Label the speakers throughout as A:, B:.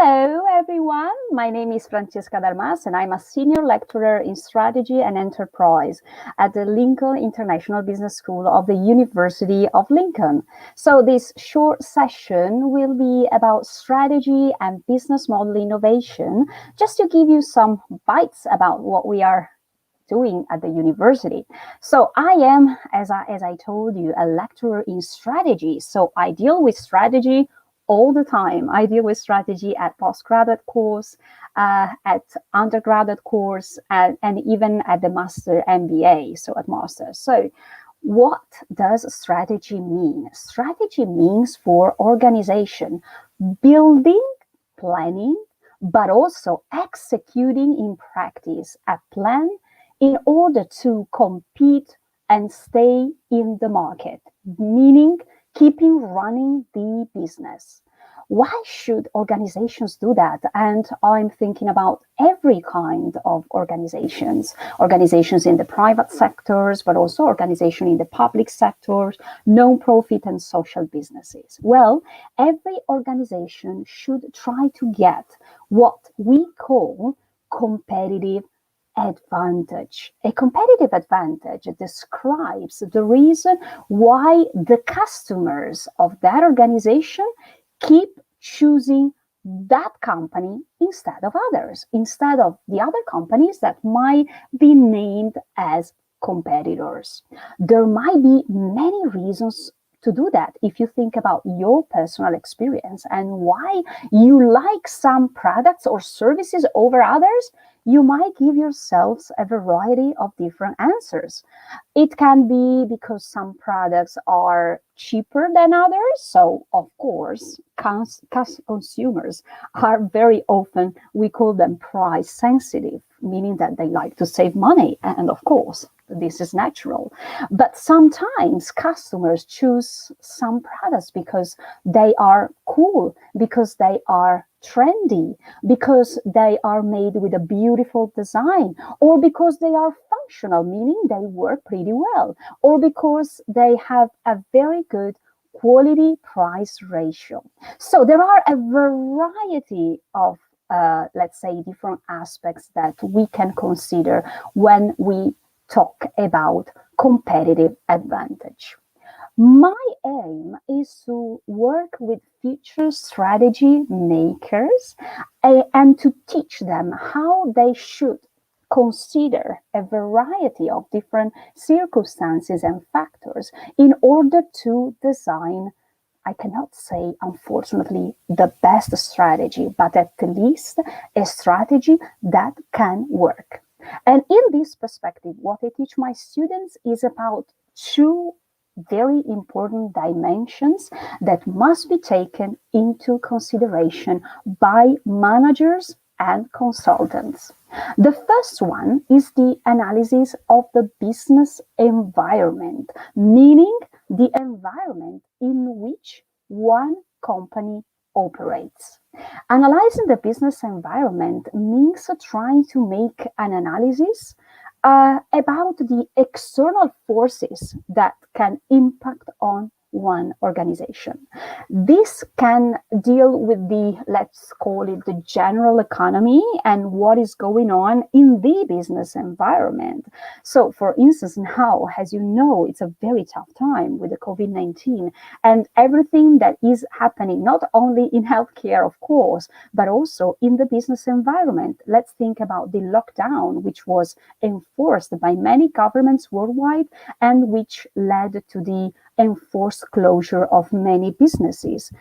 A: Hello, everyone. My name is Francesca and I'm a senior lecturer in strategy and enterprise at the Lincoln International Business School of the University of Lincoln. So this short session will be about strategy and business model innovation, just to give you some bites about what we are doing at the university. So I am, as I told you, a lecturer in strategy. So I deal with strategy all the time. I deal with strategy at postgraduate course, at undergraduate course, and even at the master MBA, so at master. So what does strategy mean? Strategy means for organization, building, planning, but also executing in practice a plan in order to compete and stay in the market, meaning keeping running the business. Why should organizations do that? And I'm thinking about every kind of organizations in the private sectors, but also organizations in the public sectors, non-profit and social businesses. Well, every organization should try to get what we call competitive advantage. A competitive advantage describes the reason why the customers of that organization keep choosing that company instead of others, instead of the other companies that might be named as competitors. There might be many reasons to do that if you think about your personal experience and why you like some products or services over others. You might give yourselves a variety of different answers. It can be because some products are cheaper than others. So, of course, consumers are very often, we call them price sensitive, meaning that they like to save money. And of course, this is natural. But sometimes customers choose some products because they are cool, because they are trendy, because they are made with a beautiful design, or because they are functional, meaning they work pretty well, or because they have a very good quality price ratio. So there are a variety of let's say different aspects that we can consider when we talk about competitive advantage. My aim is to work with future strategy makers and to teach them how they should consider a variety of different circumstances and factors in order to design, I cannot say, unfortunately, the best strategy, but at least a strategy that can work. And in this perspective, what I teach my students is about two very important dimensions that must be taken into consideration by managers and consultants. The first one is the analysis of the business environment, meaning the environment in which one company operates. Analyzing the business environment means trying to make an analysis about the external forces that can impact on one organization. This can deal with the, let's call it the general economy and what is going on in the business environment. So for instance, now, as you know, it's a very tough time with the COVID-19 and everything that is happening, not only in healthcare, of course, but also in the business environment. Let's think about the lockdown, which was enforced by many governments worldwide and which led to the enforced closure of many businesses.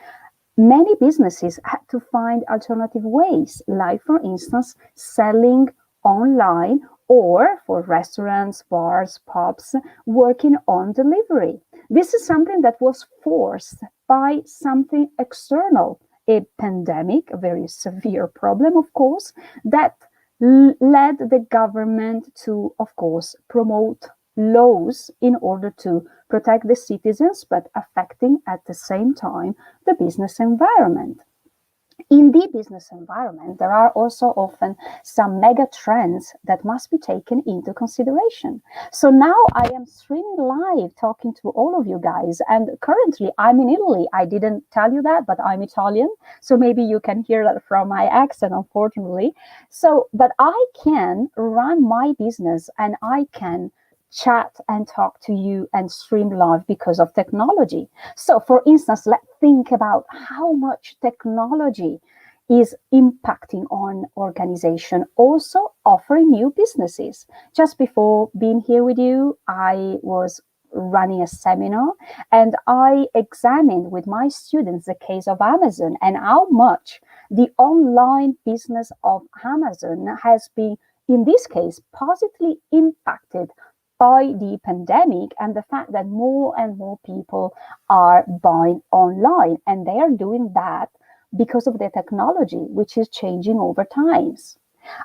A: Many businesses had to find alternative ways, like, for instance, selling online, or for restaurants, bars, pubs, working on delivery. This is something that was forced by something external, a pandemic, a very severe problem, of course, that led the government to, of course, promote laws in order to protect the citizens, but affecting at the same time the business environment. In the business environment, there are also often some mega trends that must be taken into consideration. So now I am streaming live talking to all of you guys, and currently I'm in Italy. I didn't tell you that, but I'm Italian, so maybe you can hear that from my accent, unfortunately. So, but I can run my business and I can chat and talk to you and stream live because of technology. So, for instance, let's think about how much technology is impacting on organization, also offering new businesses. Just before being here with you, I was running a seminar and I examined with my students the case of Amazon and how much the online business of Amazon has been, in this case, positively impacted by the pandemic and the fact that more and more people are buying online, and they are doing that because of the technology, which is changing over times.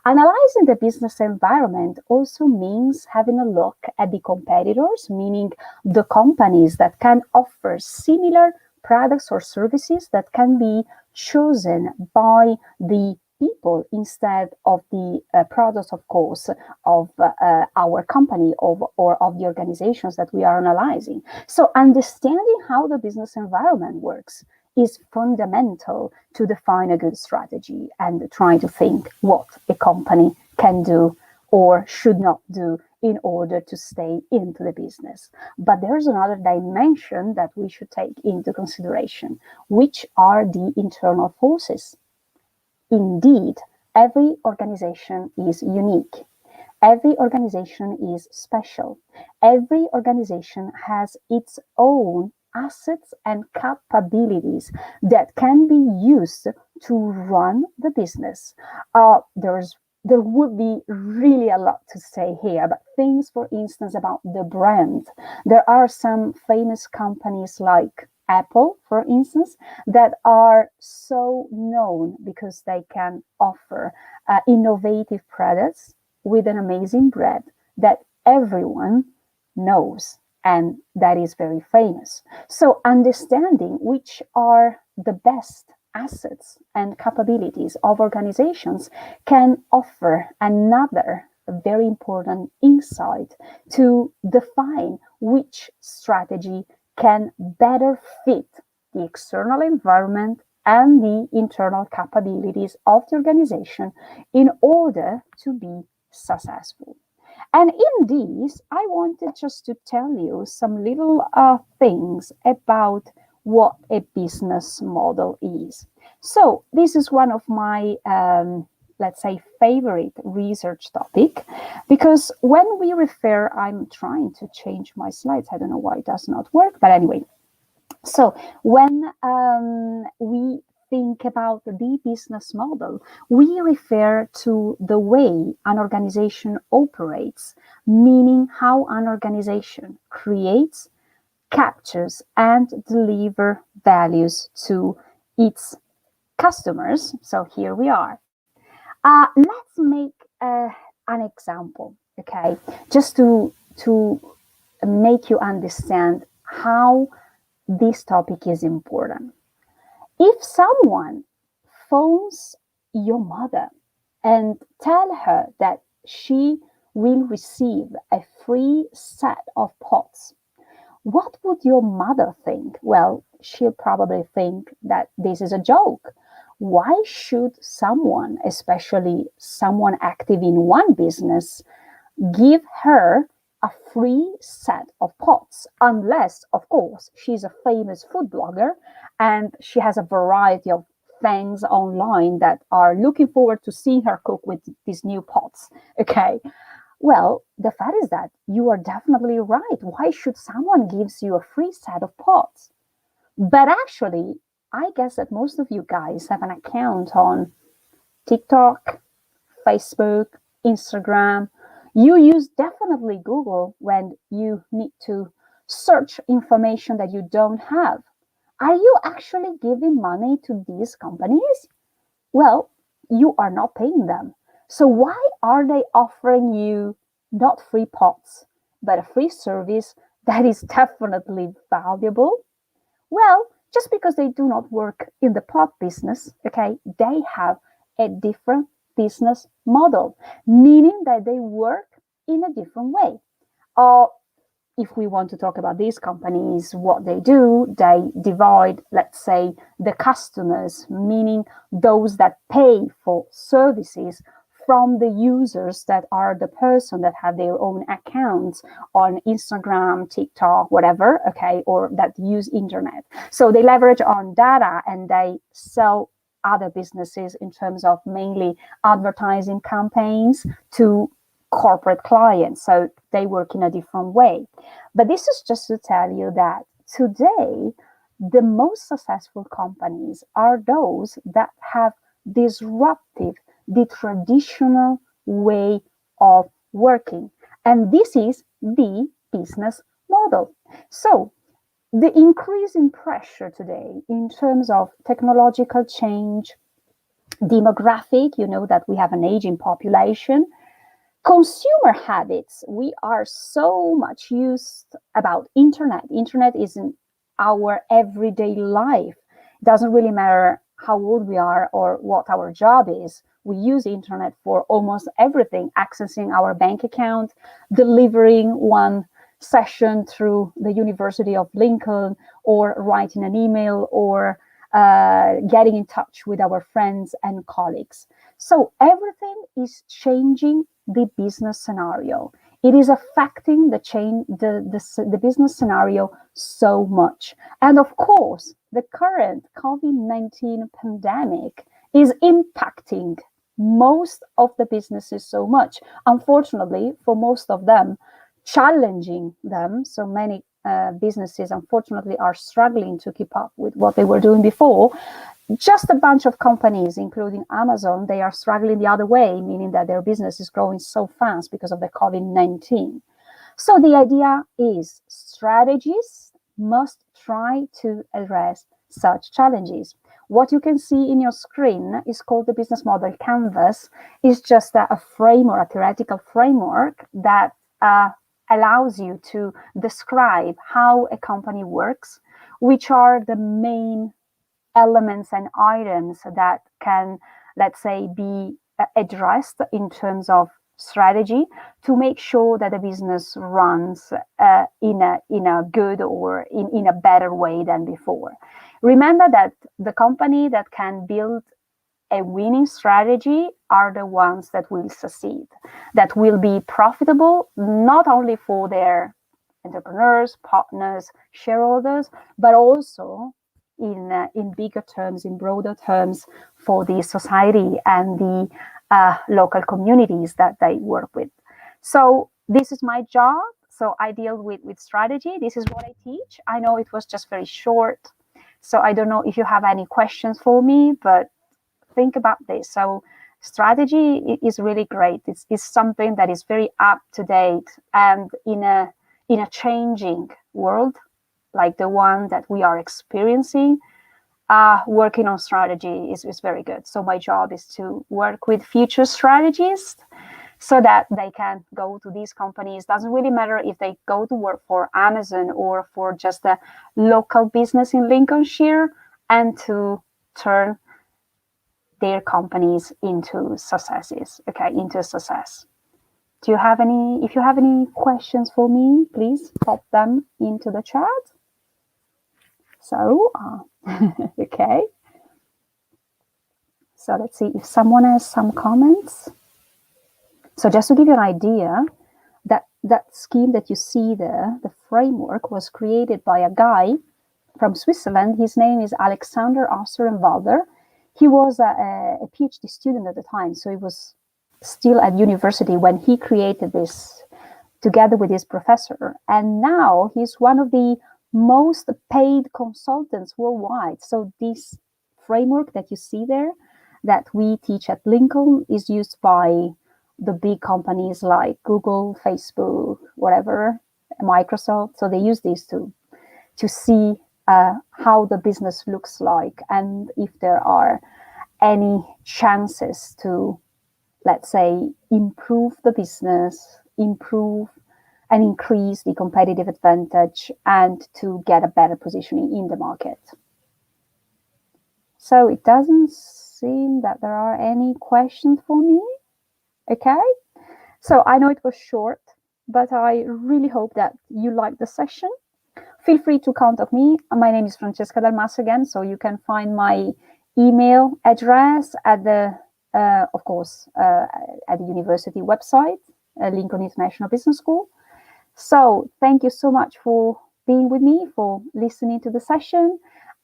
A: Analyzing the business environment also means having a look at the competitors, meaning the companies that can offer similar products or services that can be chosen by the people instead of the products, of course, of our company or of the organizations that we are analyzing. So, understanding how the business environment works is fundamental to define a good strategy and trying to think what a company can do or should not do in order to stay into the business. But there's another dimension that we should take into consideration, which are the internal forces. Indeed, every organization is unique. Every organization is special. Every organization has its own assets and capabilities that can be used to run the business. There would be really a lot to say here, but things, for instance, about the brand. There are some famous companies like Apple, for instance, that are so known because they can offer innovative products with an amazing brand that everyone knows and that is very famous. So, understanding which are the best assets and capabilities of organizations can offer another very important insight to define which strategy can better fit the external environment and the internal capabilities of the organization in order to be successful. And in these, I wanted just to tell you some little things about what a business model is. So this is one of my, let's say, favorite research topic, because when we refer, I'm trying to change my slides. I don't know why it does not work, but anyway. So when we think about the business model, we refer to the way an organization operates, meaning how an organization creates, captures, and deliver values to its customers. So here we are. Let's make an example, okay, just to make you understand how this topic is important. If someone phones your mother and tell her that she will receive a free set of pots, what would your mother think? Well, she'll probably think that this is a joke. Why should someone, especially someone active in one business, give her a free set of pots, unless, of course, she's a famous food blogger and she has a variety of fans online that are looking forward to seeing her cook with these new pots. Okay. Well, the fact is that you are definitely right. Why should someone gives you a free set of pots? But actually, I guess that most of you guys have an account on TikTok, Facebook, Instagram. You use definitely Google when you need to search information that you don't have. Are you actually giving money to these companies? Well, you are not paying them. So why are they offering you not free pots, but a free service that is definitely valuable? Well, just because they do not work in the pod business, okay, they have a different business model, meaning that they work in a different way. Or if we want to talk about these companies, what they do, they divide, let's say, the customers, meaning those that pay for services, from the users that are the person that have their own accounts on Instagram, TikTok, whatever, okay, or that use internet. So they leverage on data and they sell other businesses in terms of mainly advertising campaigns to corporate clients. So they work in a different way. But this is just to tell you that today, the most successful companies are those that have disrupted the traditional way of working. And this is the business model. So the increase in pressure today in terms of technological change, demographic, you know that we have an aging population, consumer habits, we are so much used about internet is in our everyday life. It doesn't really matter how old we are or what our job is. We use internet for almost everything, accessing our bank account, delivering one session through the University of Lincoln, or writing an email, or getting in touch with our friends and colleagues. So everything is changing the business scenario. It is affecting the business scenario so much. And of course, the current COVID-19 pandemic is impacting most of the businesses so much. Unfortunately, for most of them, challenging them. So many businesses, unfortunately, are struggling to keep up with what they were doing before. Just a bunch of companies, including Amazon, they are struggling the other way, meaning that their business is growing so fast because of the COVID-19. So the idea is strategies must try to address such challenges. What you can see in your screen is called the business model canvas. It's just a framework, a theoretical framework that allows you to describe how a company works, which are the main elements and items that can, let's say, be addressed in terms of strategy to make sure that the business runs in a good or in a better way than before. Remember that the company that can build a winning strategy are the ones that will succeed, that will be profitable, not only for their entrepreneurs, partners, shareholders, but also in bigger terms, in broader terms, for the society and the local communities that they work with. So this is my job. So I deal with strategy. This is what I teach. I know it was just very short. So I don't know if you have any questions for me, but think about this. So strategy is really great. It's something that is very up to date, and in a changing world like the one that we are experiencing, working on strategy is very good. So my job is to work with future strategists so that they can go to these companies. Doesn't really matter if they go to work for Amazon or for just a local business in Lincolnshire, and to turn their companies into successes, okay, into success. Do you have any, if you have any questions for me, please pop them into the chat. So, okay. So let's see if someone has some comments. So just to give you an idea, that scheme that you see there, the framework, was created by a guy from Switzerland. His name is Alexander Osterenwalder. He was a PhD student at the time, so he was still at university when he created this together with his professor. And now he's one of the most paid consultants worldwide. So this framework that you see there that we teach at Lincoln is used by the big companies like Google, Facebook, whatever, Microsoft. So they use these to see how the business looks like, and if there are any chances to, let's say, improve the business, improve and increase the competitive advantage, and to get a better positioning in the market. So it doesn't seem that there are any questions for me. Okay. So I know it was short, but I really hope that you liked the session. Feel free to contact me. My name is Francesca Dalmas again, so you can find my email address at the, of course, at the university website, Lincoln International Business School. So thank you so much for being with me, for listening to the session,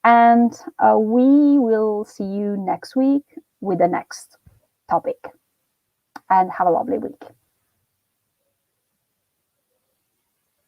A: and we will see you next week with the next topic. And have a lovely week.